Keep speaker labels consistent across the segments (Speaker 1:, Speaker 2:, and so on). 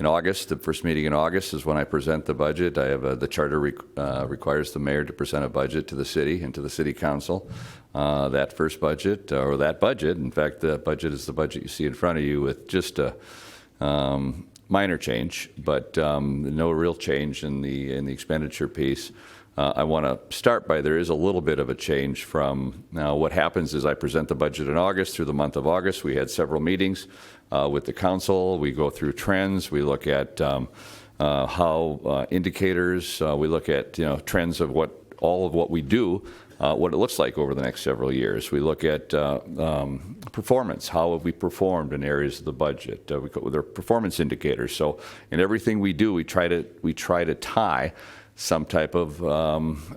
Speaker 1: in August. The first meeting in August is when I present the budget. I have the charter requires the mayor to present a budget to the city and to the city council. That first budget, or that budget, in fact, the budget is the budget you see in front of you with just a minor change, but no real change in the expenditure piece. I want to start by there is a little bit of a change from now. What happens is I present the budget in August. Through the month of August, we had several meetings with the council. We go through trends. We look at how indicators. We look at trends of all of what we do, what it looks like over the next several years. We look at performance. How have we performed in areas of the budget? We go with our performance indicators. So in everything we do, we try to tie some type of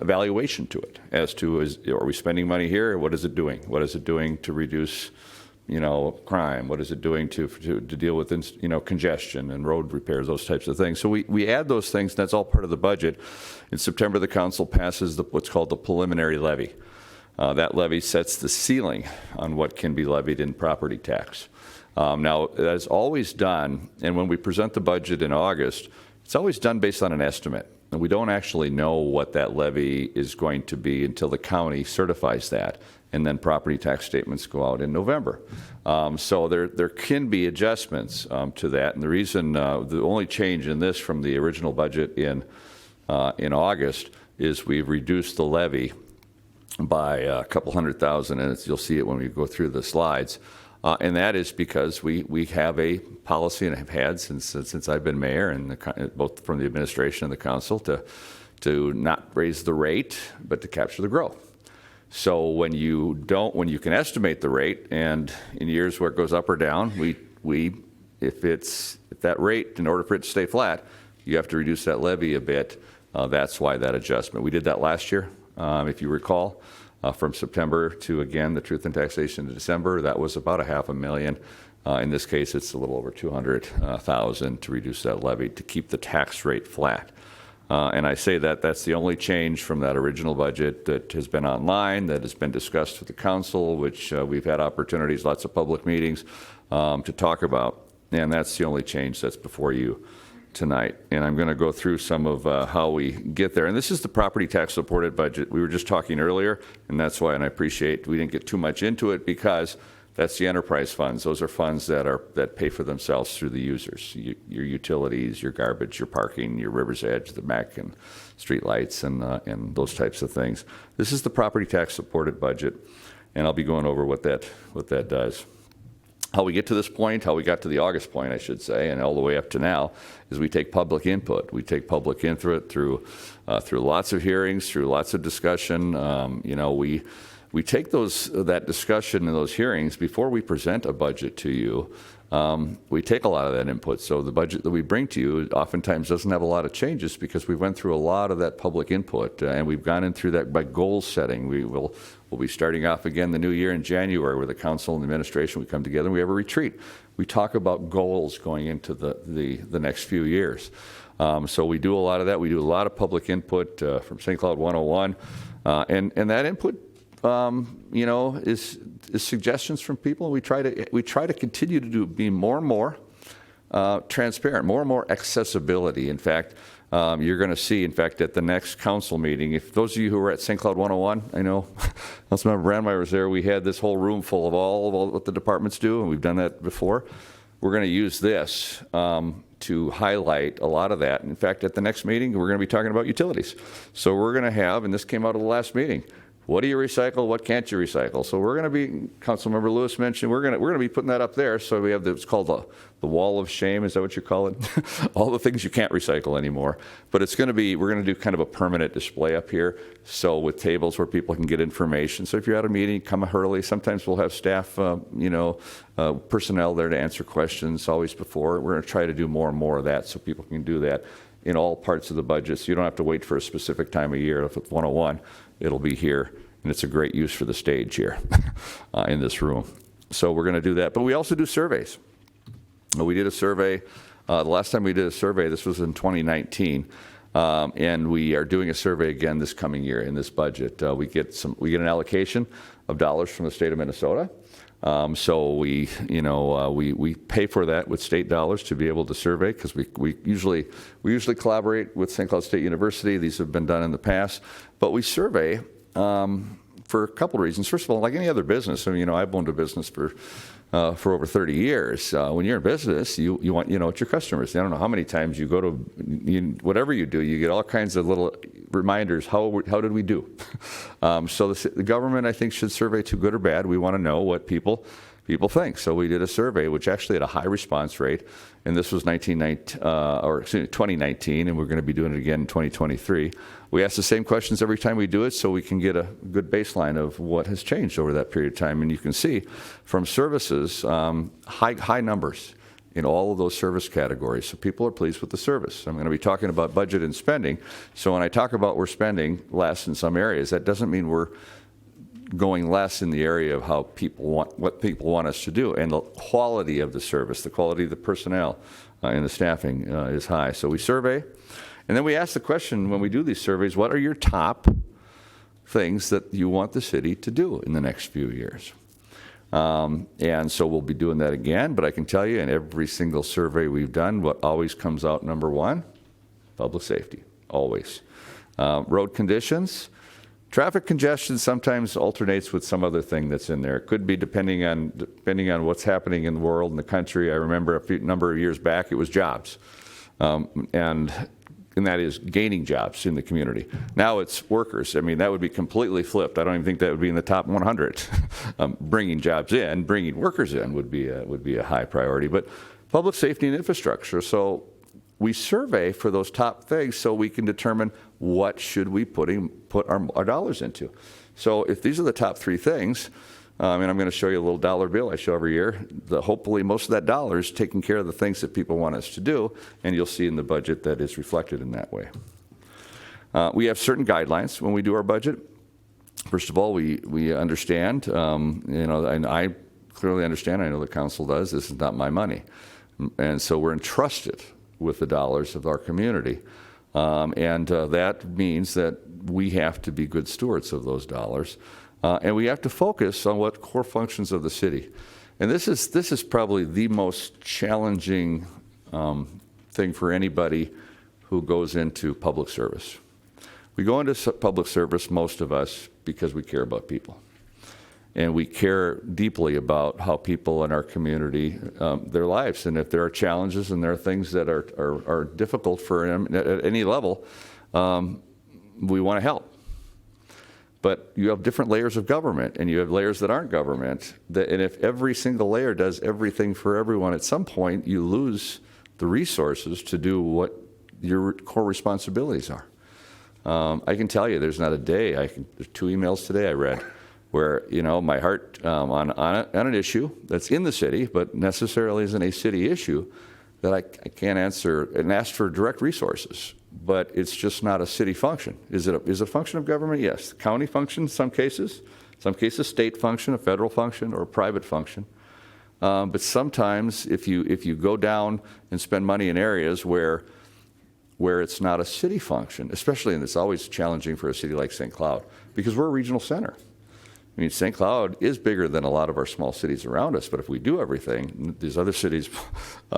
Speaker 1: evaluation to it as to are we spending money here? What is it doing? What is it doing to reduce crime? What is it doing to deal with congestion and road repairs, those types of things? So we add those things, and that's all part of the budget. In September, the council passes what's called the preliminary levy. That levy sets the ceiling on what can be levied in property tax. Now, that's always done, and when we present the budget in August, it's always done based on an estimate. And we don't actually know what that levy is going to be until the county certifies that, and then property tax statements go out in November. So there can be adjustments to that, and the reason the only change in this from the original budget in August is we've reduced the levy by a couple $100,000, and you'll see it when we go through the slides. And that is because we have a policy, and have had since I've been mayor, and both from the administration and the council, to not raise the rate, but to capture the growth. So when you can estimate the rate, and in years where it goes up or down, if that rate, in order for it to stay flat, you have to reduce that levy a bit. That's why that adjustment. We did that last year, if you recall. From September to, again, the truth and taxation to December, that was about $500,000. In this case, it's a little over $200,000 to reduce that levy to keep the tax rate flat. And I say that's the only change from that original budget that has been online, that has been discussed with the council, which we've had opportunities, lots of public meetings to talk about. And that's the only change that's before you tonight. And I'm going to go through some of how we get there. And this is the property tax supported budget. We were just talking earlier, and that's why, and I appreciate we didn't get too much into it, because that's the enterprise funds. Those are funds that pay for themselves through the users. Your utilities, your garbage, your parking, your River's Edge, the MEC, and street lights, and those types of things. This is the property tax supported budget, and I'll be going over what that does. How we get to this point, how we got to the August point, I should say, and all the way up to now, is we take public input. We take public input through lots of hearings, through lots of discussion. We take that discussion and those hearings before we present a budget to you. We take a lot of that input. So the budget that we bring to you oftentimes doesn't have a lot of changes, because we went through a lot of that public input, and we've gone in through that by goal setting. We'll be starting off again the new year in January, where the council and the administration, we come together and we have a retreat. We talk about goals going into the next few years. So we do a lot of that. We do a lot of public input from St. Cloud 101, and that input is suggestions from people. We try to continue to be more and more transparent, more and more accessibility. In fact, you're going to see, in fact, at the next council meeting, if those of you who were at St. Cloud 101, I know Councilmember Brandmeier was there, we had this whole room full of all what the departments do, and we've done that before. We're going to use this to highlight a lot of that. In fact, at the next meeting, we're going to be talking about utilities. So we're going to have, and this came out of the last meeting, what do you recycle? What can't you recycle? So we're going to be, Councilmember Lewis mentioned, we're going to be putting that up there. So we have it's called the wall of shame. Is that what you call it? All the things you can't recycle anymore. But it's going to be, we're going to do kind of a permanent display up here. So with tables where people can get information. So if you're at a meeting, come early. Sometimes we'll have staff, personnel there to answer questions always before. We're going to try to do more and more of that so people can do that in all parts of the budget. So you don't have to wait for a specific time of year. If it's 101, it'll be here, and it's a great use for the stage here in this room. So we're going to do that. But we also do surveys. We did a survey. The last time we did a survey, this was in 2019, and we are doing a survey again this coming year in this budget. We get an allocation of dollars from the state of Minnesota. So we pay for that with state dollars to be able to survey, because we usually collaborate with St. Cloud State University. These have been done in the past, but we survey for a couple of reasons. First of all, like any other business, I've owned a business for over 30 years. When you're in business, you want it's your customers. I don't know how many times you go to whatever you do, you get all kinds of little reminders. How did we do? So the government, I think, should survey to good or bad. We want to know what people think. So we did a survey, which actually had a high response rate, and this was 2019, and we're going to be doing it again in 2023. We ask the same questions every time we do it, so we can get a good baseline of what has changed over that period of time. And you can see from services, high numbers in all of those service categories. So people are pleased with the service. I'm going to be talking about budget and spending. So when I talk about we're spending less in some areas, that doesn't mean we're going less in the area of what people want us to do, and the quality of the service, the quality of the personnel and the staffing is high. So we survey, and then we ask the question when we do these surveys: what are your top things that you want the city to do in the next few years? And so we'll be doing that again. But I can tell you, in every single survey we've done, what always comes out number one: public safety, always. Road conditions. Traffic congestion sometimes alternates with some other thing that's in there. It could be depending on what's happening in the world and the country. I remember a number of years back, it was jobs, and that is gaining jobs in the community. Now it's workers. That would be completely flipped. I don't even think that would be in the top 100. Bringing jobs in, bringing workers in would be a high priority. But public safety and infrastructure. So we survey for those top things so we can determine what should we put our dollars into. So if these are the top three things, and I'm going to show you a little dollar bill I show every year, hopefully most of that dollar is taking care of the things that people want us to do, and you'll see in the budget that is reflected in that way. We have certain guidelines when we do our budget. First of all, we understand, and I clearly understand, I know the council does, this is not my money. And so we're entrusted with the dollars of our community. And that means that we have to be good stewards of those dollars. And we have to focus on what core functions of the city. And this is probably the most challenging thing for anybody who goes into public service. We go into public service, most of us, because we care about people. And we care deeply about how people in our community, their lives. And if there are challenges and there are things that are difficult for them at any level, we want to help. But you have different layers of government, and you have layers that aren't government. And if every single layer does everything for everyone, at some point you lose the resources to do what your core responsibilities are. I can tell you there's not a day, there's 2 emails today I read, where my heart on an issue that's in the city, but necessarily isn't a city issue, that I can't answer and ask for direct resources. But it's just not a city function. Is it a function of government? Yes. County function, some cases state function, a federal function, or a private function. But sometimes if you go down and spend money in areas where it's not a city function, especially, and it's always challenging for a city like St. Cloud, because we're a regional center. St. Cloud is bigger than a lot of our small cities around us, but if we do everything, these other cities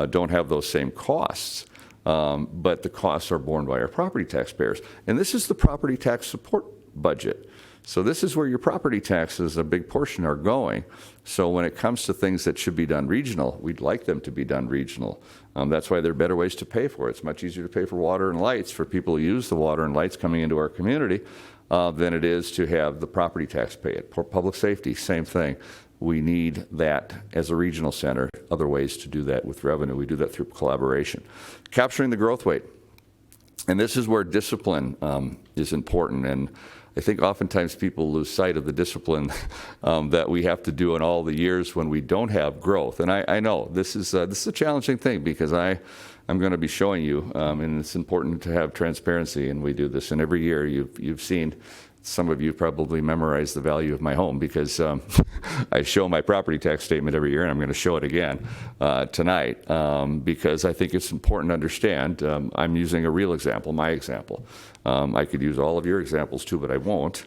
Speaker 1: don't have those same costs. But the costs are borne by our property taxpayers. And this is the property tax support budget. So this is where your property taxes, a big portion, are going. So when it comes to things that should be done regional, we'd like them to be done regional. That's why there are better ways to pay for it. It's much easier to pay for water and lights for people who use the water and lights coming into our community than it is to have the property tax pay it. For public safety, same thing. We need that as a regional center, other ways to do that with revenue. We do that through collaboration. Capturing the growth rate. And this is where discipline is important. And I think oftentimes people lose sight of the discipline that we have to do in all the years when we don't have growth. And I know this is a challenging thing, because I'm going to be showing you, and it's important to have transparency, and we do this. And every year you've seen some of you probably memorized the value of my home because I show my property tax statement every year, and I'm going to show it again tonight because I think it's important to understand. I'm using a real example, my example. I could use all of your examples too, but I won't,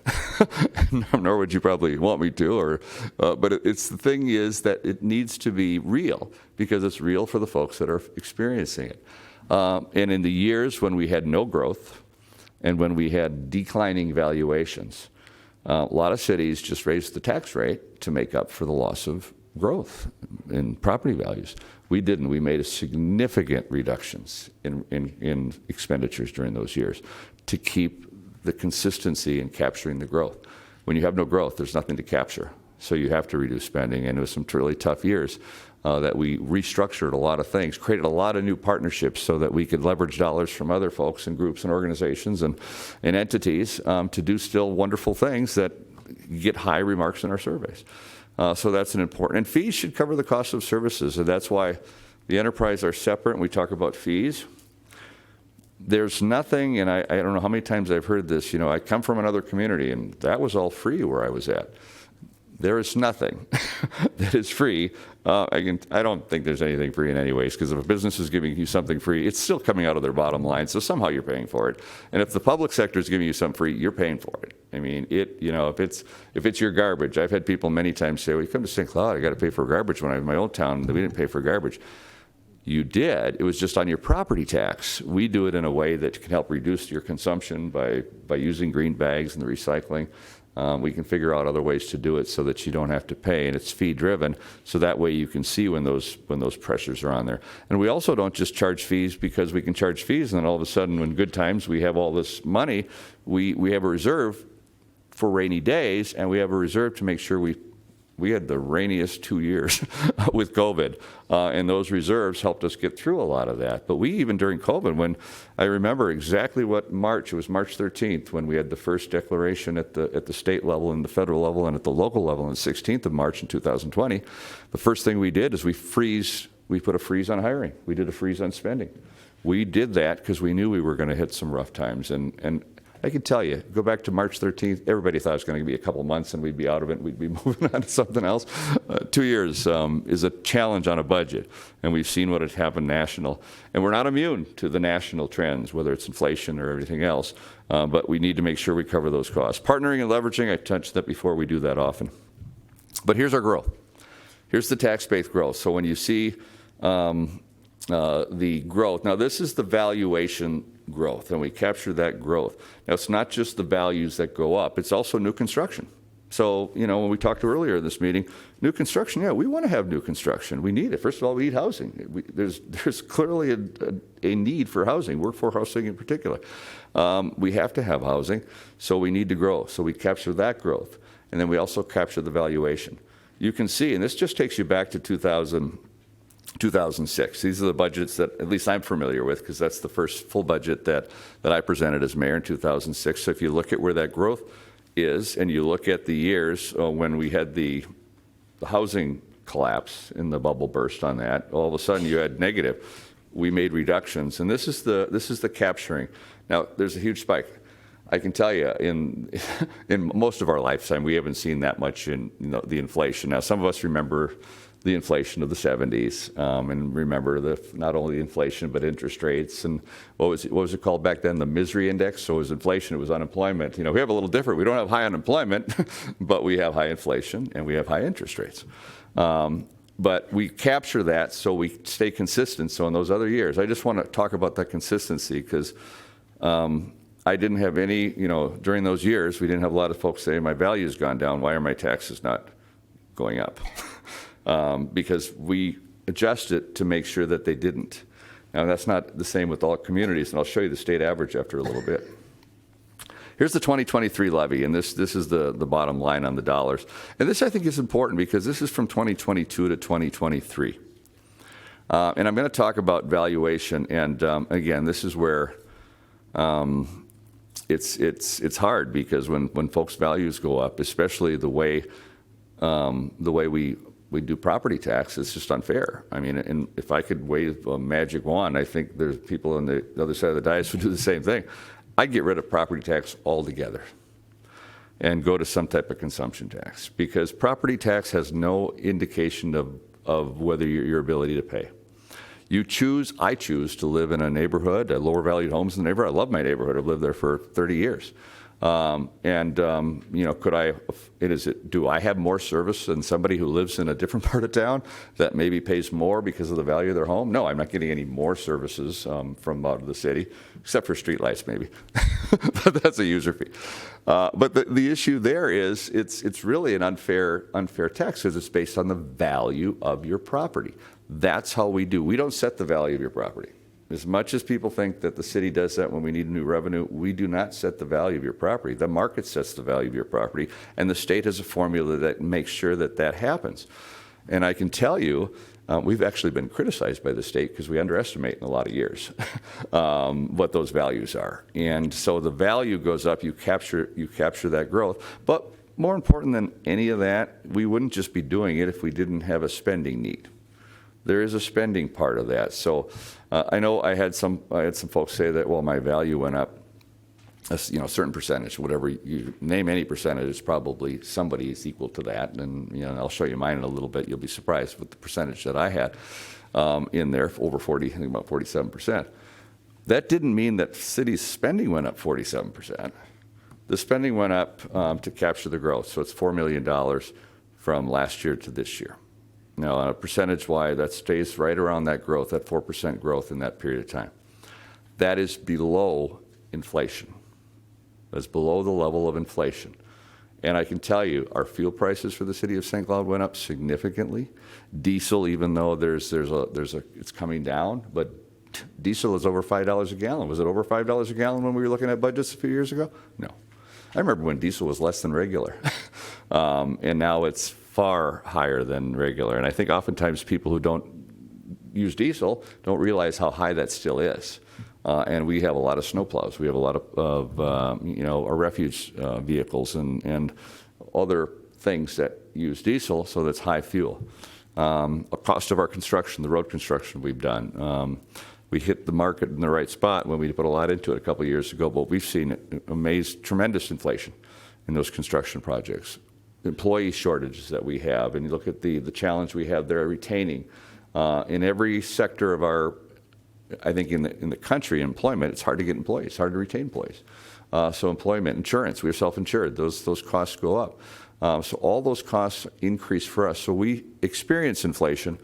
Speaker 1: nor would you probably want me to. But the thing is that it needs to be real because it's real for the folks that are experiencing it. And in the years when we had no growth, and when we had declining valuations, a lot of cities just raised the tax rate to make up for the loss of growth in property values. We didn't. We made significant reductions in expenditures during those years to keep the consistency in capturing the growth. When you have no growth, there's nothing to capture. So you have to reduce spending, and it was some really tough years that we restructured a lot of things, created a lot of new partnerships so that we could leverage dollars from other folks and groups and organizations and entities to do still wonderful things that get high remarks in our surveys. So that's an important, and fees should cover the cost of services, and that's why the enterprise are separate, and we talk about fees. There's nothing, and I don't know how many times I've heard this, I come from another community, and that was all free where I was at. There is nothing that is free. I don't think there's anything free in any ways, because if a business is giving you something free, it's still coming out of their bottom line, so somehow you're paying for it. And if the public sector is giving you something free, you're paying for it. I mean, if it's your garbage, I've had people many times say, well, you come to St. Cloud, I got to pay for garbage. When I was in my old town, we didn't pay for garbage. You did. It was just on your property tax. We do it in a way that can help reduce your consumption by using green bags and the recycling. We can figure out other ways to do it so that you don't have to pay, and it's fee driven, so that way you can see when those pressures are on there. And we also don't just charge fees because we can charge fees, and then all of a sudden, when good times, we have all this money. We have a reserve for rainy days, and we have a reserve to make sure we had the rainiest 2 years with COVID, and those reserves helped us get through a lot of that. But we, even during COVID, when I remember exactly what it was March 13th, when we had the first declaration at the state level and the federal level and at the local level on the 16th of March in 2020, the first thing we did is we put a freeze on hiring. We did a freeze on spending. We did that because we knew we were going to hit some rough times, and I can tell you, go back to March 13th, everybody thought it was going to be a couple months and we'd be out of it and we'd be moving on to something else. 2 years is a challenge on a budget, and we've seen what had happened national. And we're not immune to the national trends, whether it's inflation or everything else, but we need to make sure we cover those costs. Partnering and leveraging, I touched that before, we do that often. But here's our growth. Here's the tax-based growth. So when you see the growth, now this is the valuation growth, and we capture that growth. Now, it's not just the values that go up, it's also new construction. So, when we talked earlier in this meeting, new construction, we want to have new construction. We need it. First of all, we need housing. There's clearly a need for housing, workforce housing in particular. We have to have housing, so we need to grow. So we capture that growth, and then we also capture the valuation. You can see, and this just takes you back to 2006. These are the budgets that at least I'm familiar with, because that's the first full budget that I presented as mayor in 2006. So if you look at where that growth is, and you look at the years when we had the housing collapse and the bubble burst on that, all of a sudden you had negative. We made reductions, and this is the capturing. Now, there's a huge spike. I can tell you, in most of our lifetime, we haven't seen that much in the inflation. Now, some of us remember the inflation of the 70s, and remember not only the inflation but interest rates, and what was it called back then, the misery index. So it was inflation, it was unemployment. We have a little different. We don't have high unemployment, but we have high inflation and we have high interest rates. But we capture that so we stay consistent. So in those other years, I just want to talk about that consistency, because I didn't have any, during those years, we didn't have a lot of folks saying my value's gone down. Why are my taxes not going up? Because we adjust it to make sure that they didn't. Now, that's not the same with all communities, and I'll show you the state average after a little bit. Here's the 2023 levy, and this is the bottom line on the dollars. And this, I think, is important because this is from 2022 to 2023. And I'm going to talk about valuation, and again, this is where it's hard, because when folks' values go up, especially the way we do property tax, it's just unfair. I mean, and if I could wave a magic wand, I think there's people on the other side of the dais who do the same thing. I'd get rid of property tax altogether. and go to some type of consumption tax, because property tax has no indication of whether your ability to pay. I choose to live in a neighborhood, lower valued homes in the neighborhood. I love my neighborhood. I've lived there for 30 years. Do I have more service than somebody who lives in a different part of town that maybe pays more because of the value of their home? No, I'm not getting any more services from out of the city, except for streetlights maybe. But that's a user fee. But the issue there is it's really an unfair tax, because it's based on the value of your property. That's how we do. We don't set the value of your property. As much as people think that the city does that when we need new revenue, we do not set the value of your property. The market sets the value of your property, and the state has a formula that makes sure that happens. And I can tell you, we've actually been criticized by the state because we underestimate in a lot of years what those values are. And so the value goes up, you capture that growth. But more important than any of that, we wouldn't just be doing it if we didn't have a spending need. There is a spending part of that. So I know I had some folks say that, well, my value went up, a certain percentage, whatever you name, any percentage, it's probably somebody is equal to that. And I'll show you mine in a little bit. You'll be surprised with the percentage that I had in there, over 40, I think about 47%. That didn't mean that city's spending went up 47%. The spending went up to capture the growth. So it's $4 million from last year to this year. Now, on a percentage-wise, that stays right around that growth, that 4% growth in that period of time. That is below inflation. That's below the level of inflation. And I can tell you, our fuel prices for the city of St. Cloud went up significantly. Diesel, even though it's coming down, but diesel is over $5 a gallon. Was it over $5 a gallon when we were looking at budgets a few years ago? No. I remember when diesel was less than regular, and now it's far higher than regular. And I think oftentimes people who don't use diesel don't realize how high that still is. And we have a lot of snowplows. We have a lot of our refuge vehicles and other things that use diesel, so that's high fuel. A cost of our construction, the road construction we've done. We hit the market in the right spot when we put a lot into it a couple of years ago, but we've seen tremendous inflation in those construction projects. Employee shortages that we have, and you look at the challenge we have there retaining in every sector of our, I think in the country, employment, it's hard to get employees, it's hard to retain employees. So employment, insurance, we're self-insured, those costs go up. So all those costs increase for us. So we experience inflation,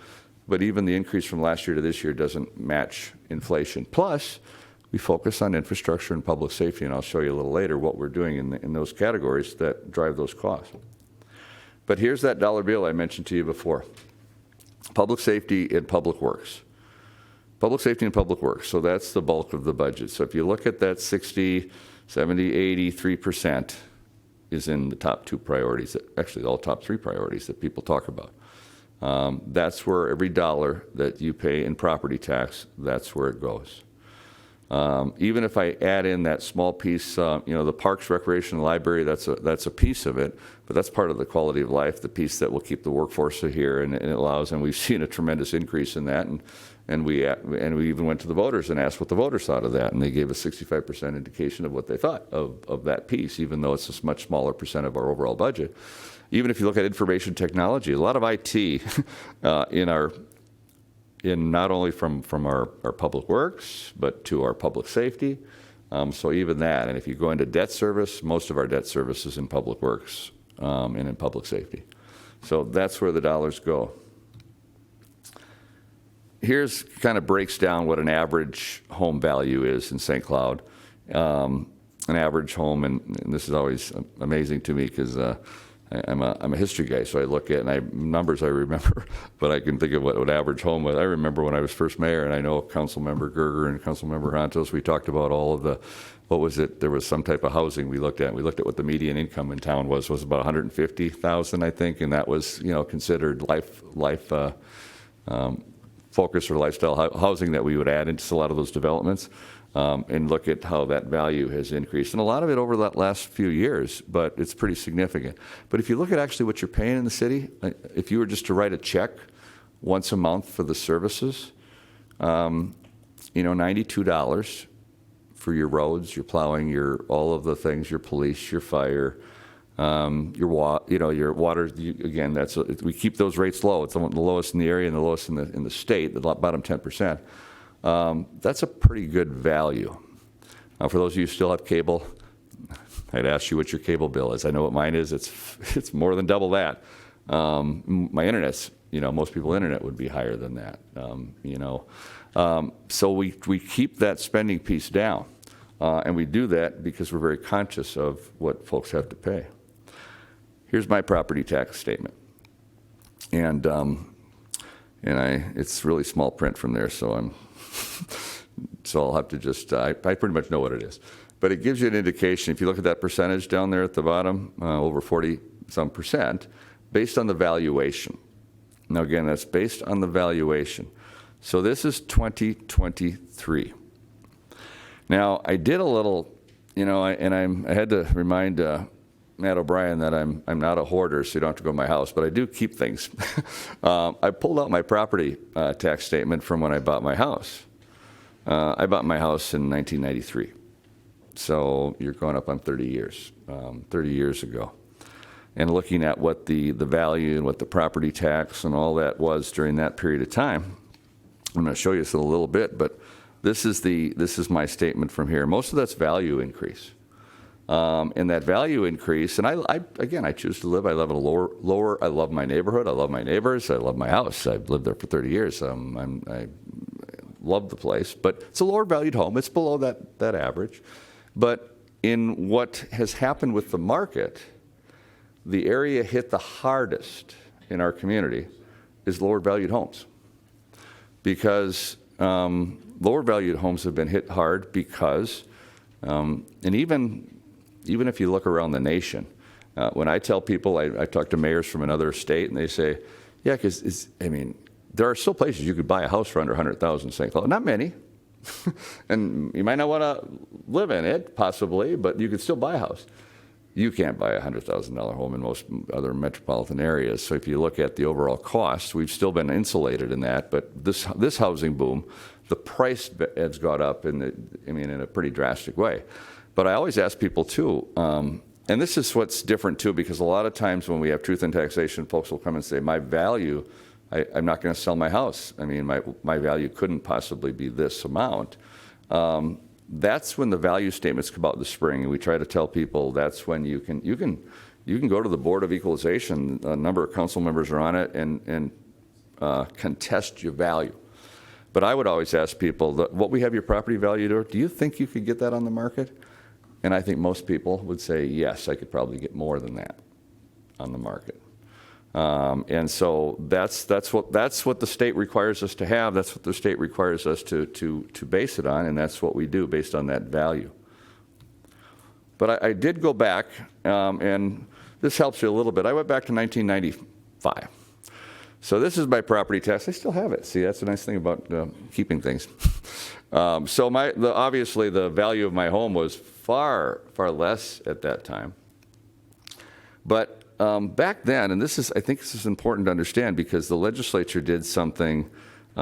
Speaker 1: but even the increase from last year to this year doesn't match inflation. Plus, we focus on infrastructure and public safety, and I'll show you a little later what we're doing in those categories that drive those costs. But here's that dollar bill I mentioned to you before. Public safety and public works. Public safety and public works, so that's the bulk of the budget. So if you look at that 60, 70, 83% is in the top two priorities, actually all top three priorities that people talk about. That's where every dollar that you pay in property tax, that's where it goes. Even if I add in that small piece, the parks, recreation, library, that's a piece of it, but that's part of the quality of life, the piece that will keep the workforce here, and it allows, and we've seen a tremendous increase in that, and we even went to the voters and asked what the voters thought of that, and they gave a 65% indication of what they thought of that piece, even though it's a much smaller percent of our overall budget. Even if you look at information technology, a lot of IT in not only from our public works, but to our public safety. So even that, and if you go into debt service, most of our debt service is in public works and in public safety. So that's where the dollars go. Here's kind of breaks down what an average home value is in St. Cloud. An average home, and this is always amazing to me because I'm a history guy, so I look at numbers I remember, but I can think of what an average home was. I remember when I was first mayor, and I know Councilmember Gerger and Councilmember Hontos, we talked about all of the, what was it? There was some type of housing we looked at. We looked at what the median income in town was about $150,000, I think, and that was considered life focus or lifestyle housing that we would add into a lot of those developments. And look at how that value has increased. And a lot of it over the last few years, but it's pretty significant. But if you look at actually what you're paying in the city, if you were just to write a check once a month for the services, $92 for your roads, your plowing, all of the things, your police, your fire, Your water, again, we keep those rates low. It's the lowest in the area and the lowest in the state, the bottom 10%. That's a pretty good value. For those of you who still have cable, I'd ask you what your cable bill is. I know what mine is. It's more than double that. My internet's, most people's internet would be higher than that. So we keep that spending piece down, and we do that because we're very conscious of what folks have to pay. Here's my property tax statement, and it's really small print from there, so I'll have to just I pretty much know what it is, but it gives you an indication. If you look at that percentage down there at the bottom, over 40-some percent, based on the valuation. Now again, that's based on the valuation. So this is 2023. Now I did a little, I had to remind Matt O'Brien that I'm not a hoarder, so you don't have to go to my house, but I do keep things. I pulled out my property tax statement from when I bought my house. I bought my house in 1993, so you're going up on 30 years, 30 years ago. And looking at what the value and what the property tax and all that was during that period of time, I'm going to show you this in a little bit, but this is my statement from here. Most of that's value increase. And that value increase, and I choose to live. I live in a lower. I love my neighborhood. I love my neighbors. I love my house. I've lived there for 30 years. I love the place, but it's a lower valued home. It's below that average. But in what has happened with the market, the area hit the hardest in our community is lower valued homes, because lower valued homes have been hit hard because, and even if you look around the nation, when I tell people, I talk to mayors from another state, and they say, yeah, because there are still places you could buy a house for under $100,000 in St. Cloud. Not many, and you might not want to live in it, possibly, but you could still buy a house. You can't buy a $100,000 home in most other metropolitan areas. So if you look at the overall cost, we've still been insulated in that. But this housing boom, the price has gone up in a pretty drastic way. But I always ask people too, and this is what's different too, because a lot of times when we have truth in taxation, folks will come and say, my value, I'm not going to sell my house. My value couldn't possibly be this amount. That's when the value statements come out in the spring, and we try to tell people that's when you can go to the Board of Equalization. A number of council members are on it and contest your value. But I would always ask people, what we have your property valued at, do you think you could get that on the market? And I think most people would say, yes, I could probably get more than that on the market. And so that's what the state requires us to have. That's what the state requires us to base it on, and that's what we do based on that value. But I did go back, and this helps you a little bit. I went back to 1995. So this is my property tax. I still have it. See, that's the nice thing about keeping things. So obviously the value of my home was far, far less at that time. But back then, and I think this is important to understand, because the legislature did something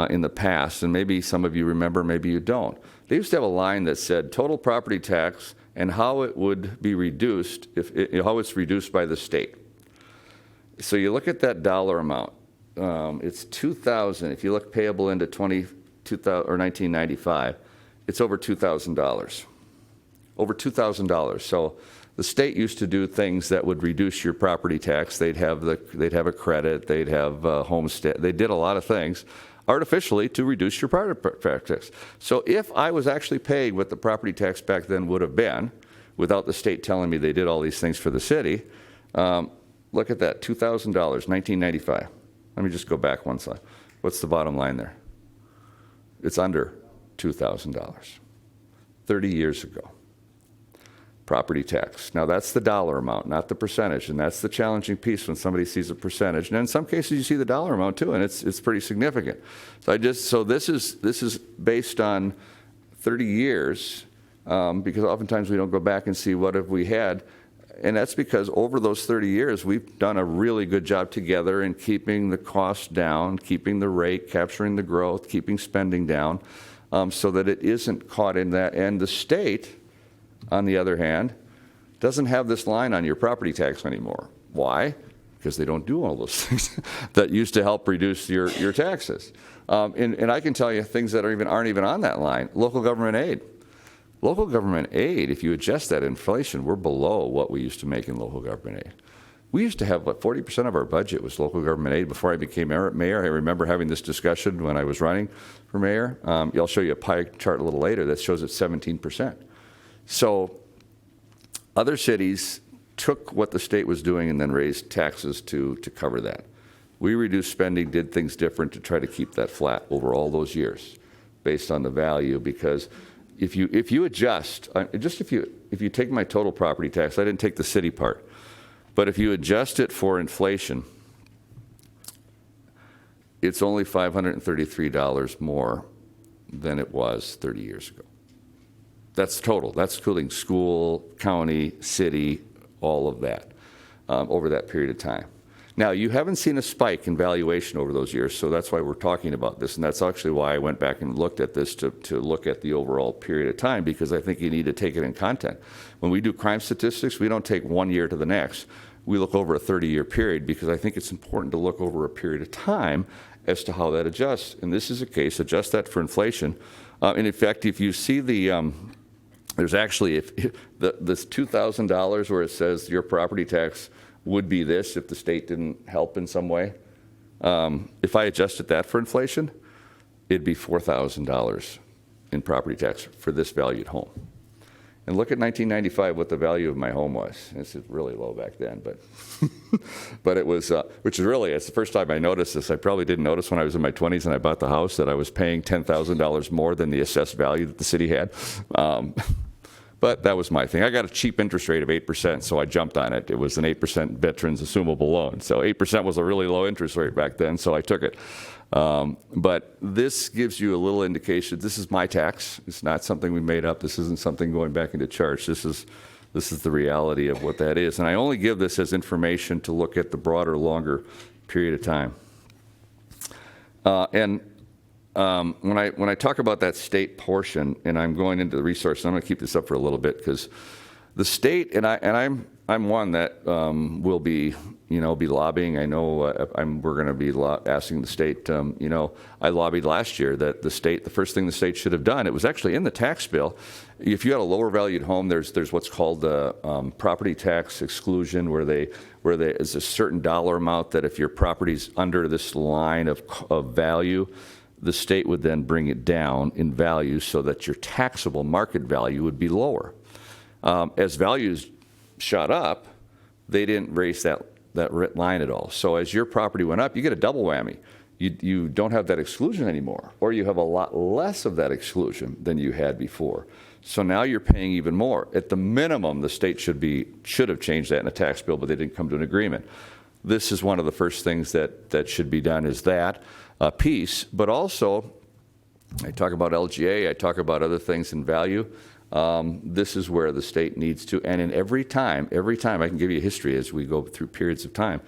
Speaker 1: in the past, and maybe some of you remember, maybe you don't. They used to have a line that said total property tax and how it would be reduced, how it's reduced by the state. So you look at that dollar amount. It's $2,000. If you look payable into 1995, it's over $2,000. Over $2,000. So the state used to do things that would reduce your property tax. They'd have a credit. They'd have a homestead. They did a lot of things artificially to reduce your property tax. So if I was actually paying what the property tax back then would have been, without the state telling me they did all these things for the city, look at that, $2,000, 1995. Let me just go back one slide. What's the bottom line there? It's under $2,000, 30 years ago. Property tax. Now that's the dollar amount, not the percentage, and that's the challenging piece when somebody sees a percentage. And in some cases you see the dollar amount too, and it's pretty significant. So this is based on 30 years, because oftentimes we don't go back and see what have we had. And that's because over those 30 years, we've done a really good job together in keeping the costs down, keeping the rate, capturing the growth, keeping spending down, so that it isn't caught in that. And the state, on the other hand, doesn't have this line on your property tax anymore. Why? Because they don't do all those things that used to help reduce your taxes. And I can tell you things that aren't even on that line. Local government aid. Local government aid, if you adjust that inflation, we're below what we used to make in local government aid. We used to have, 40% of our budget was local government aid before I became mayor. I remember having this discussion when I was running for mayor. I'll show you a pie chart a little later that shows it's 17%. So other cities took what the state was doing and then raised taxes to cover that. We reduced spending, did things different to try to keep that flat over all those years based on the value, because if you adjust, if you take my total property tax, I didn't take the city part, but if you adjust it for inflation, it's only $533 more than it was 30 years ago. That's total. That's including school, county, city, all of that over that period of time. Now, you haven't seen a spike in valuation over those years, so that's why we're talking about this, and that's actually why I went back and looked at this to look at the overall period of time, because I think you need to take it in content. When we do crime statistics, we don't take 1 year to the next. We look over a 30-year period, because I think it's important to look over a period of time as to how that adjusts. And this is a case, adjust that for inflation. And in fact, if you see there's actually, this $2,000 where it says your property tax would be this if the state didn't help in some way. If I adjusted that for inflation, it'd be $4,000 in property tax for this valued home. And look at 1995, what the value of my home was. It's really low back then, but but it was, which is really, it's the first time I noticed this. I probably didn't notice when I was in my 20s and I bought the house that I was paying $10,000 more than the assessed value that the city had. But that was my thing. I got a cheap interest rate of 8%, so I jumped on it. It was an 8% veterans assumable loan. So 8% was a really low interest rate back then, so I took it. But this gives you a little indication. This is my tax. It's not something we made up. This isn't something going back into church. This is the reality of what that is. And I only give this as information to look at the broader, longer period of time. When I talk about that state portion, and I'm going into the resources, I'm going to keep this up for a little bit, because the state, and I'm one that will be lobbying. I know we're going to be asking the state. I lobbied last year that the first thing the state should have done. It was actually in the tax bill. If you had a lower valued home, there's what's called the property tax exclusion, where there is a certain dollar amount that if your property's under this line of value, the state would then bring it down in value so that your taxable market value would be lower. As values shot up, they didn't raise that line at all. So as your property went up, you get a double whammy. You don't have that exclusion anymore, or you have a lot less of that exclusion than you had before. So now you're paying even more. At the minimum, the state should have changed that in a tax bill, but they didn't come to an agreement. This is one of the first things that should be done, is that piece. But also, I talk about LGA, I talk about other things in value. This is where the state needs to, and in every time, I can give you a history as we go through periods of time.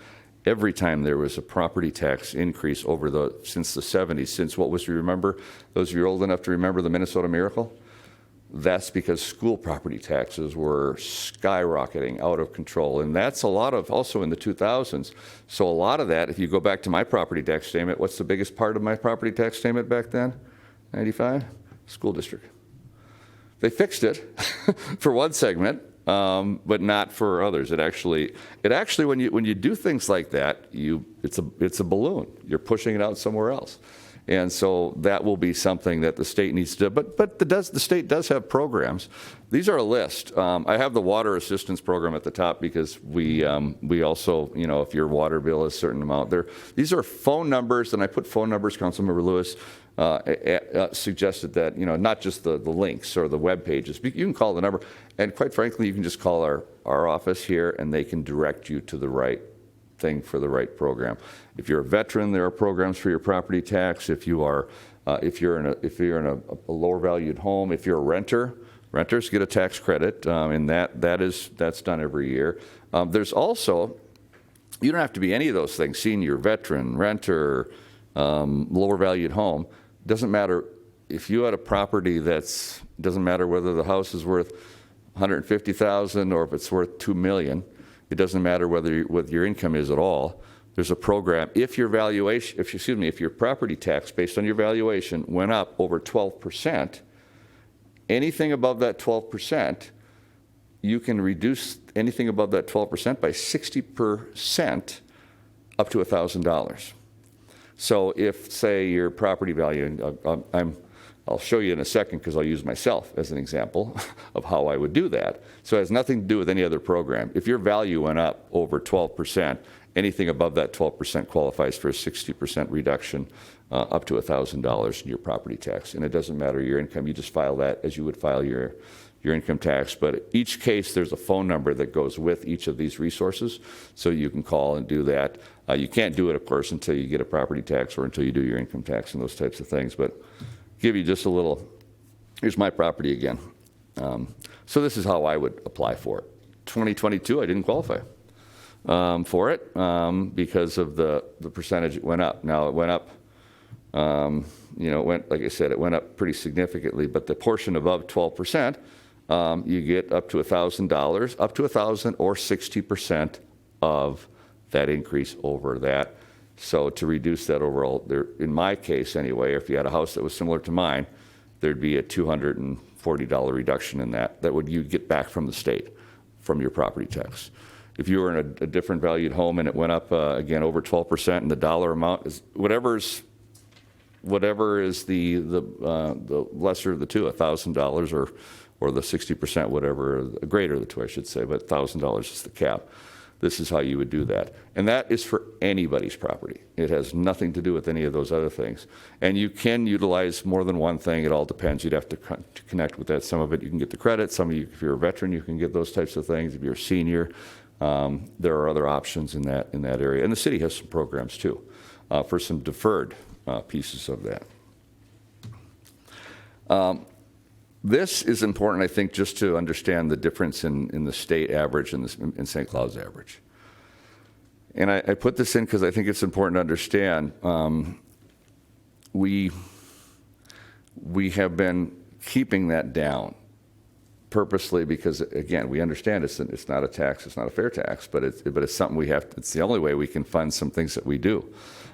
Speaker 1: Every time there was a property tax increase since the 70s, since what was, you remember, those of you old enough to remember the Minnesota Miracle? That's because school property taxes were skyrocketing out of control. And that's a lot of, also in the 2000s. So a lot of that, if you go back to my property tax statement, what's the biggest part of my property tax statement back then? 95? School district. They fixed it for one segment, but not for others. It actually, when you do things like that, it's a balloon. You're pushing it out somewhere else. And so that will be something that the state needs to do. But the state does have programs. These are a list. I have the water assistance program at the top, because we also, if your water bill is a certain amount, these are phone numbers, and I put phone numbers. Councilmember Lewis suggested that, not just the links or the web pages, but you can call the number. And quite frankly, you can just call our office here, and they can direct you to the right thing for the right program. If you're a veteran, there are programs for your property tax. If you're in a lower valued home, if you're a renter, renters get a tax credit, and that's done every year. There's also, you don't have to be any of those things: senior, veteran, renter, lower valued home. Doesn't matter if you had a property doesn't matter whether the house is worth 150,000 or if it's worth 2 million, it doesn't matter what your income is at all. There's a program. If your valuation, if your property tax based on your valuation went up over 12%, anything above that 12%, you can reduce anything above that 12% by 60% up to $1,000. So if, say, your property value, I'll show you in a second because I'll use myself as an example of how I would do that. So it has nothing to do with any other program. If your value went up over 12%, anything above that 12% qualifies for a 60% reduction up to $1,000 in your property tax. And it doesn't matter your income. You just file that as you would file your income tax. But each case, there's a phone number that goes with each of these resources, so you can call and do that. You can't do it, of course, until you get a property tax or until you do your income tax and those types of things. But give you just a little, here's my property again. So this is how I would apply for it. 2022, I didn't qualify for it because of the percentage it went up. Now it went up, like I said, it went up pretty significantly, but the portion above 12%, you get up to $1,000, up to $1,000 or 60% of that increase over that. So to reduce that overall, there, in my case anyway, if you had a house that was similar to mine, there'd be a $240 reduction in that you'd get back from the state, from your property tax. If you were in a different valued home and it went up again over 12%, and the dollar amount is whatever is the lesser of the two, $1,000 or the 60%, whatever, greater of the two, I should say, but $1,000 is the cap. This is how you would do that. And that is for anybody's property. It has nothing to do with any of those other things. And you can utilize more than one thing. It all depends. You'd have to connect with that. Some of it you can get the credit. Some of you, if you're a veteran, you can get those types of things. If you're a senior, there are other options in that area. And the city has some programs too for some deferred pieces of that. This is important, I think, just to understand the difference in the state average and in St. Cloud's average. And I put this in because I think it's important to understand. We have been keeping that down purposely because, again, we understand it's not a tax, it's not a fair tax, but it's something we have. It's the only way we can fund some things that we do.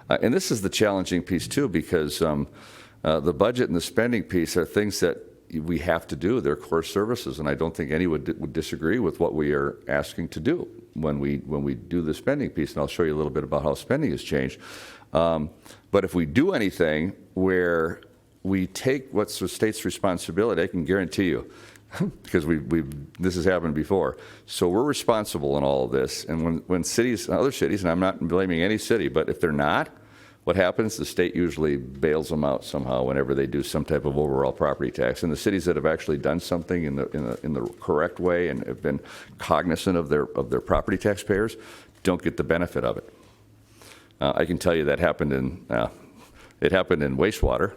Speaker 1: And this is the challenging piece too, because the budget and the spending piece are things that we have to do. They're core services, and I don't think anyone would disagree with what we are asking to do when we do the spending piece. And I'll show you a little bit about how spending has changed. But if we do anything where we take what's the state's responsibility, I can guarantee you, because this has happened before. So we're responsible in all of this. And when cities, other cities, and I'm not blaming any city, but if they're not, what happens? The state usually bails them out somehow whenever they do some type of overall property tax. And the cities that have actually done something in the correct way and have been cognizant of their property taxpayers don't get the benefit of it. I can tell you that happened in wastewater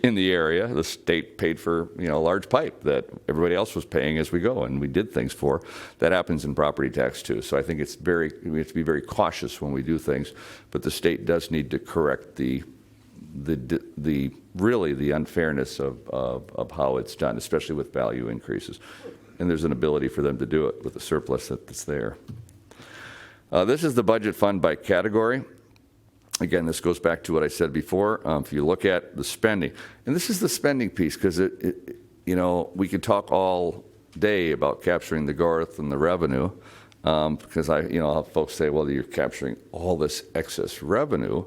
Speaker 1: in the area. The state paid for a large pipe that everybody else was paying as we go, and we did things for. That happens in property tax too. So I think we have to be very cautious when we do things. But the state does need to correct the unfairness of how it's done, especially with value increases. And there's an ability for them to do it with the surplus that's there. This is the budget fund by category. Again, this goes back to what I said before. If you look at the spending, and this is the spending piece, because we could talk all day about capturing the growth and the revenue, because I'll have folks say, well, you're capturing all this excess revenue,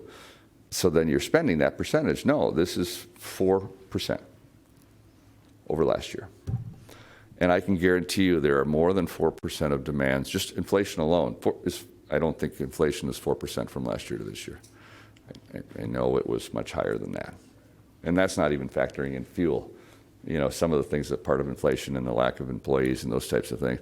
Speaker 1: so then you're spending that percentage. No, this is 4% over last year. And I can guarantee you there are more than 4% of demands, just inflation alone. I don't think inflation is 4% from last year to this year. I know it was much higher than that. And that's not even factoring in fuel. Some of the things that part of inflation and the lack of employees and those types of things,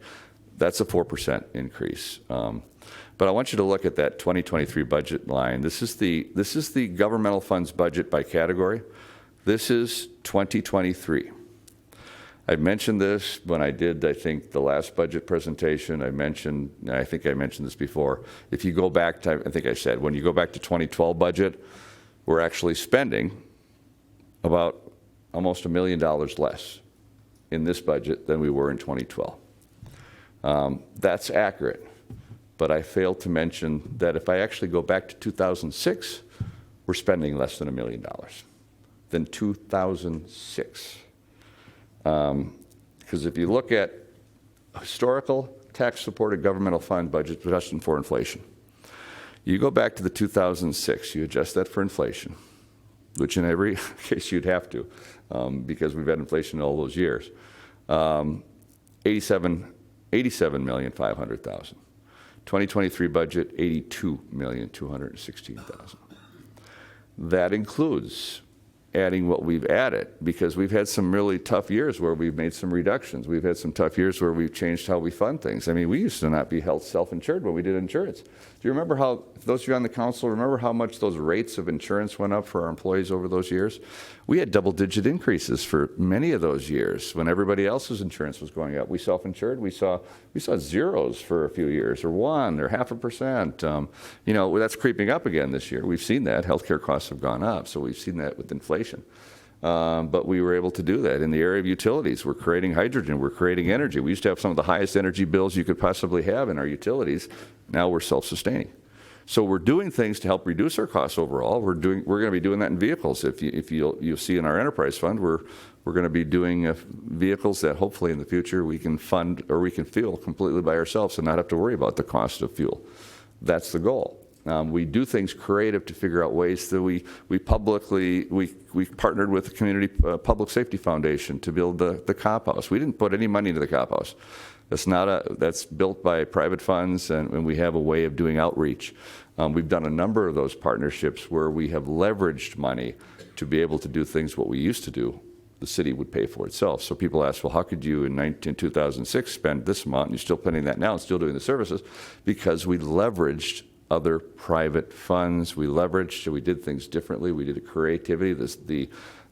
Speaker 1: that's a 4% increase. But I want you to look at that 2023 budget line. This is the governmental funds budget by category. This is 2023. I mentioned this when I did, I think, the last budget presentation. I think I mentioned this before. If you go back to, I think I said, when you go back to 2012 budget, we're actually spending about almost $1 million less in this budget than we were in 2012. That's accurate, but I failed to mention that if I actually go back to 2006, we're spending less than $1 million than 2006. Because if you look at historical tax-supported governmental fund budgets adjusted for inflation, you go back to the 2006, you adjust that for inflation, which in every case you'd have to, because we've had inflation all those years. 87,500,000. 2023 budget, 82,216,000. That includes adding what we've added, because we've had some really tough years where we've made some reductions. We've had some tough years where we've changed how we fund things. I mean, we used to not be held self-insured when we did insurance. Do you remember how, those of you on the council, remember how much those rates of insurance went up for our employees over those years? We had double-digit increases for many of those years when everybody else's insurance was going up. We self-insured, we saw zeros for a few years, or 1% or 0.5%. You know, that's creeping up again this year. We've seen that. Healthcare costs have gone up, so we've seen that with inflation. But we were able to do that. In the area of utilities, we're creating hydrogen, we're creating energy. We used to have some of the highest energy bills you could possibly have in our utilities. Now we're self-sustaining. So we're doing things to help reduce our costs overall. We're going to be doing that in vehicles. If you'll see in our enterprise fund, we're going to be doing vehicles that hopefully in the future we can fund or we can fuel completely by ourselves and not have to worry about the cost of fuel. That's the goal. We do things creative to figure out ways that we partnered with the Community Public Safety Foundation to build the cop house. We didn't put any money into the cop house. That's built by private funds, and we have a way of doing outreach. We've done a number of those partnerships where we have leveraged money to be able to do things what we used to do. The city would pay for itself. So people ask, well, how could you in 2006 spend this amount and you're still spending that now and still doing the services? Because we leveraged other private funds. We did things differently. We did a creativity.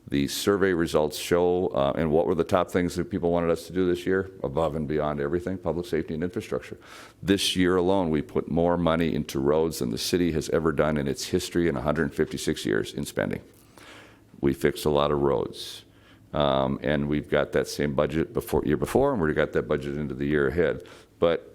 Speaker 1: The survey results show, and what were the top things that people wanted us to do this year? Above and beyond everything, public safety and infrastructure. This year alone, we put more money into roads than the city has ever done in its history in 156 years in spending. We fixed a lot of roads. And we've got that same budget year before, and we've got that budget into the year ahead. But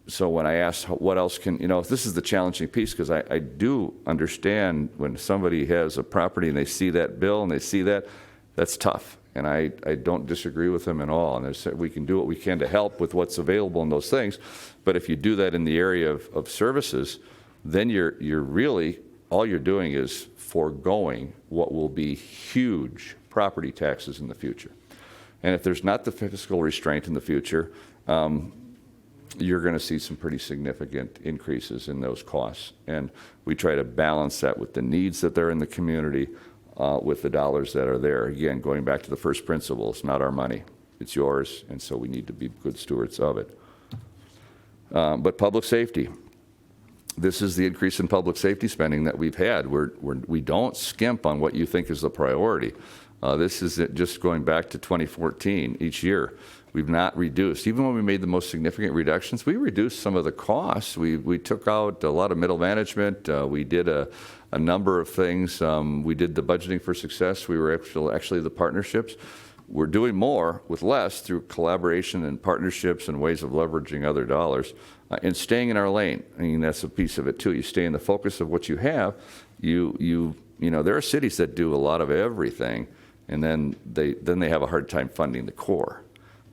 Speaker 1: so when I asked what else this is the challenging piece, because I do understand when somebody has a property and they see that bill and they see that's tough. And I don't disagree with them at all. And we can do what we can to help with what's available in those things. But if you do that in the area of services, then you're really, all you're doing is foregoing what will be huge property taxes in the future. And if there's not the fiscal restraint in the future, you're going to see some pretty significant increases in those costs. And we try to balance that with the needs that are in the community, with the dollars that are there. Again, going back to the first principle, it's not our money, it's yours, and so we need to be good stewards of it. But public safety. This is the increase in public safety spending that we've had. We don't skimp on what you think is the priority. This is it, just going back to 2014 each year. We've not reduced. Even when we made the most significant reductions, we reduced some of the costs. We took out a lot of middle management. We did a number of things. We did the budgeting for success. We were actually the partnerships. We're doing more with less through collaboration and partnerships and ways of leveraging other dollars and staying in our lane. I mean, that's a piece of it too. You stay in the focus of what you have. You know, there are cities that do a lot of everything, and then they have a hard time funding the core.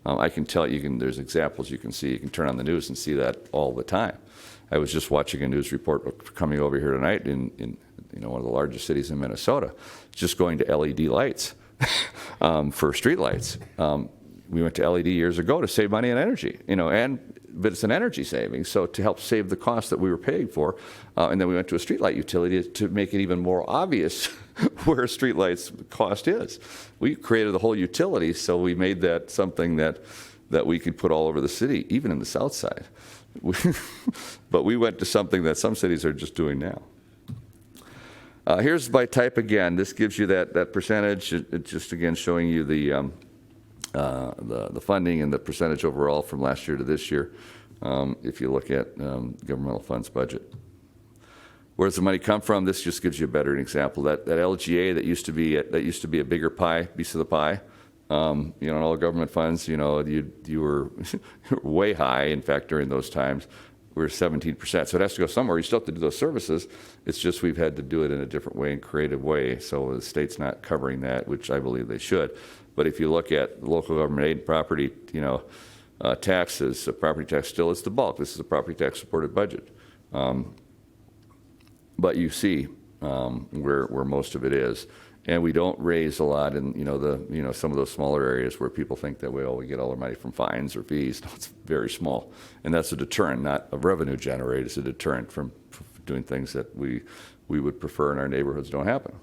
Speaker 1: I can tell you, there's examples you can see. You can turn on the news and see that all the time. I was just watching a news report coming over here tonight in one of the largest cities in Minnesota, just going to LED lights for street lights. We went to LED years ago to save money on energy, but it's an energy savings, so to help save the cost that we were paying for. And then we went to a streetlight utility to make it even more obvious where a streetlight's cost is. We created the whole utility, so we made that something that we could put all over the city, even in the south side. But we went to something that some cities are just doing now. Here's by type again. This gives you that percentage. It's just again showing you the funding and the percentage overall from last year to this year. If you look at governmental funds budget, where does the money come from? This just gives you a better example. That LGA that used to be a bigger piece of the pie, You know, in all government funds, you know, you were way high. In fact, during those times, we were 17%. So it has to go somewhere. You still have to do those services. It's just we've had to do it in a different way and creative way. So the state's not covering that, which I believe they should. But if you look at local government aid and property, you know, taxes, property tax still is the bulk. This is a property tax supported budget. But you see where most of it is. And we don't raise a lot in, you know, some of those smaller areas where people think that, well, we get all our money from fines or fees. No, it's very small. And that's a deterrent, not a revenue generator. It's a deterrent from doing things that we would prefer in our neighborhoods don't happen.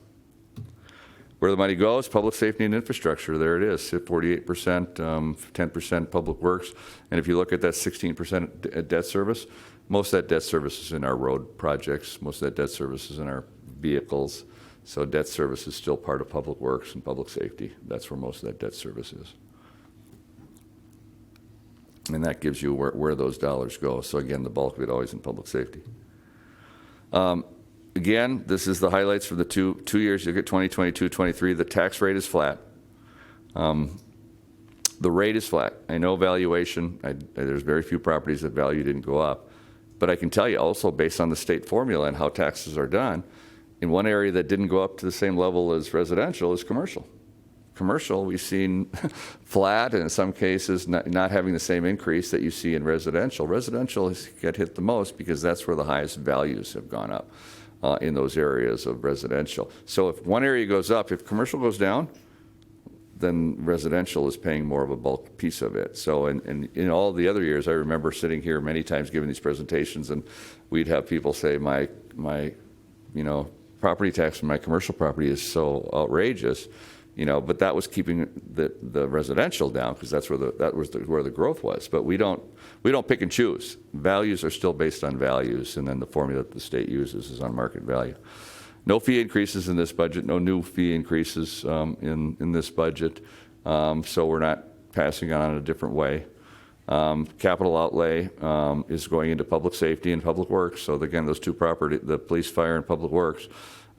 Speaker 1: Where the money goes, public safety and infrastructure, there it is, 48%, 10% public works. And if you look at that 16% debt service, most of that debt service is in our road projects. Most of that debt service is in our vehicles. So debt service is still part of public works and public safety. That's where most of that debt service is. And that gives you where those dollars go. So again, the bulk of it always in public safety. Again, this is the highlights for the two years. You get 2022, 23. The tax rate is flat. The rate is flat. I know valuation. There's very few properties that value didn't go up. But I can tell you also, based on the state formula and how taxes are done, in one area that didn't go up to the same level as residential is commercial. Commercial, we've seen flat, and in some cases not having the same increase that you see in residential. Residential has got hit the most because that's where the highest values have gone up in those areas of residential. So if one area goes up, if commercial goes down, then residential is paying more of a bulk piece of it. So in all the other years, I remember sitting here many times giving these presentations, and we'd have people say, my you know, property tax on my commercial property is so outrageous, you know, but that was keeping the residential down because that's where where the growth was. But we don't pick and choose. Values are still based on values, and then the formula that the state uses is on market value. No fee increases in this budget. No new fee increases in this budget. So we're not passing on in a different way. Capital outlay is going into public safety and public works. So again, those two property, the police, fire, and public works.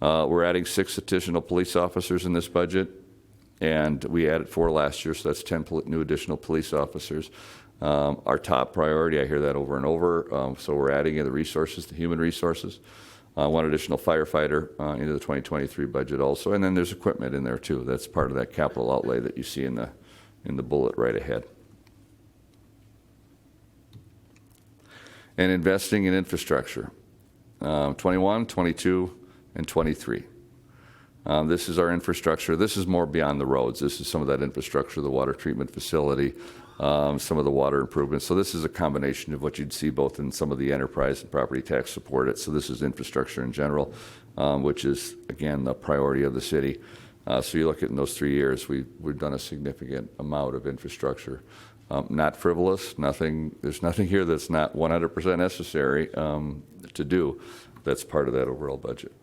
Speaker 1: We're adding 6 additional police officers in this budget, and we added 4 last year, so that's 10 new additional police officers. Our top priority, I hear that over and over, so we're adding in the resources, the human resources. 1 additional firefighter into the 2023 budget also, and then there's equipment in there too. That's part of that capital outlay that you see in the bullet right ahead. And investing in infrastructure, 21, 22, and 23. This is our infrastructure. This is more beyond the roads. This is some of that infrastructure, the water treatment facility, some of the water improvements. So this is a combination of what you'd see both in some of the enterprise and property tax supported. So this is infrastructure in general, which is, again, the priority of the city. So you look at in those 3 years, we've done a significant amount of infrastructure. Not frivolous, there's nothing here that's not 100% necessary to do. That's part of that overall budget.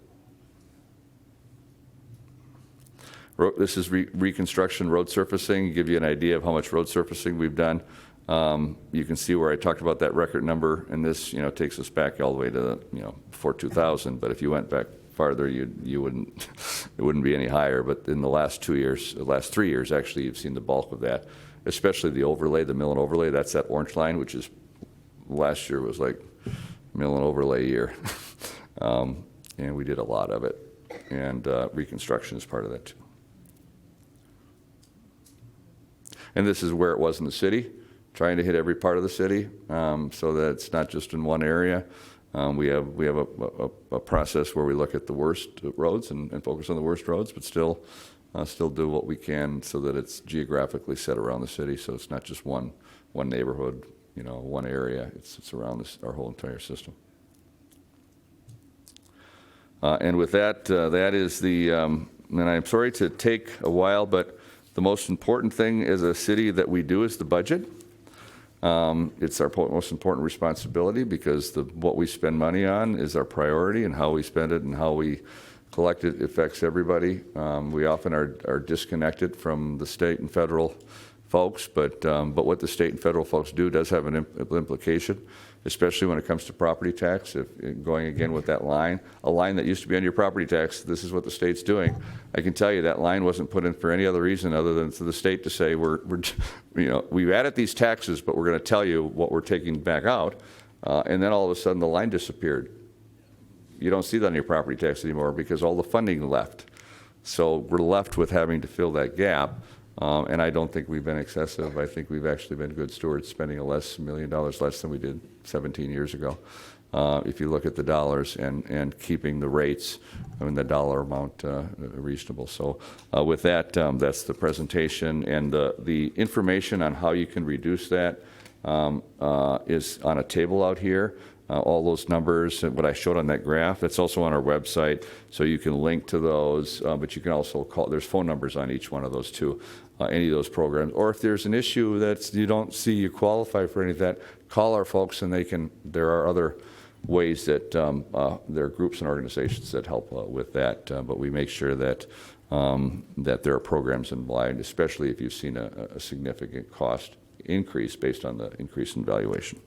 Speaker 1: This is reconstruction, road surfacing, give you an idea of how much road surfacing we've done. You can see where I talked about that record number, and this, you know, takes us back all the way to, you know, before 2000. But if you went back farther, you wouldn't, it wouldn't be any higher. But in the last 2 years, the last 3 years, actually, you've seen the bulk of that, especially the overlay, the mill and overlay. That's that orange line, which is last year was like mill and overlay year, and we did a lot of it. And reconstruction is part of that too. And this is where it was in the city, trying to hit every part of the city, so that it's not just in one area. We have a process where we look at the worst roads and focus on the worst roads, but still do what we can so that it's geographically set around the city. So it's not just one neighborhood, you know, one area. It's around our whole entire system. And with that, that is the. And I'm sorry to take a while, but the most important thing as a city that we do is the budget. It's our most important responsibility because what we spend money on is our priority, and how we spend it and how we collect it affects everybody. We often are disconnected from the state and federal folks, but what the state and federal folks do does have an implication, especially when it comes to property tax. If going again with that line, a line that used to be on your property tax, this is what the state's doing. I can tell you that line wasn't put in for any other reason other than for the state to say we've added these taxes, but we're going to tell you what we're taking back out, and then all of a sudden the line disappeared. You don't see that on your property tax anymore because all the funding left. So we're left with having to fill that gap. And I don't think we've been excessive. I think we've actually been good stewards, spending $1 million less than we did 17 years ago. If you look at the dollars and keeping the rates, the dollar amount reasonable. So with that, that's the presentation. And the information on how you can reduce that is on a table out here. All those numbers and what I showed on that graph, that's also on our website, so you can link to those, but you can also call, there's phone numbers on each one of those too, any of those programs. Or if there's an issue that you don't see you qualify for any of that, call our folks and there are other ways that there are groups and organizations that help with that, but we make sure that there are programs in line, especially if you've seen a significant cost increase based on the increase in valuation.